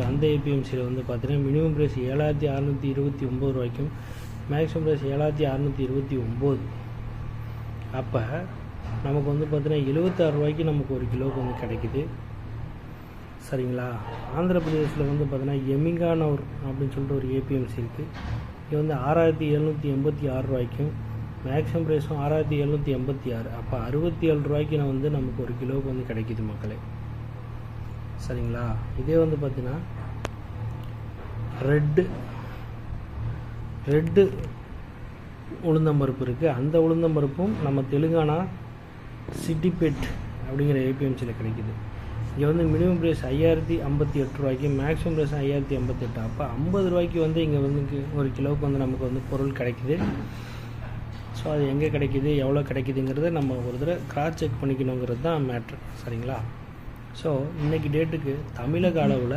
அந்த ஏபிஎம்சியில் வந்து பார்த்தீங்கன்னா மினிமம் ப்ரைஸ் 7629 ரூபாய்க்கும் மேக்ஸிமம் ப்ரைஸ் 7629. அப்போ நமக்கு வந்து பார்த்தீங்கன்னா 76 ரூபாய்க்கு நமக்கு ஒரு கிலோவுக்கு வந்து கிடைக்குது. சரிங்களா. ஆந்திர பிரதேசில் வந்து பார்த்தீங்கன்னா எமிங்கானூர் அப்படின்னு சொல்லிட்டு ஒரு ஏபிஎம்சி இருக்குது. இது வந்து 6786 ரூபாய்க்கும் மேக்ஸிமம் ப்ரைஸும் 6786. அப்போ 67 ரூபாய்க்கு நான் வந்து நமக்கு ஒரு கிலோவுக்கு வந்து கிடைக்கிது மக்களே. சரிங்களா. இதே வந்து பார்த்திங்கன்னா ரெட்டு உளுந்தம்பருப்பு இருக்குது. அந்த உளுந்தம்பருப்பும் நம்ம தெலுங்கானா சிட்டிபேட் அப்படிங்கிற ஏபிஎம்சியில் கிடைக்கிது. இங்கே வந்து மினிமம் ப்ரைஸ் 5058 ரூபாய்க்கு மேக்ஸிமம் ப்ரைஸ் 5058. அப்போ 50 ரூபாய்க்கு வந்து இங்கே வந்து ஒரு கிலோவுக்கு வந்து நமக்கு வந்து பொருள் கிடைக்கிது. ஸோ அது எங்கே கிடைக்கிது, எவ்வளோ கிடைக்கிதுங்கிறத நம்ம ஒரு தடவை கிராஸ் செக் பண்ணிக்கணுங்கிறது தான் மேட்ரு. சரிங்களா. ஸோ இன்றைக்கி டேட்டுக்கு தமிழக அளவில்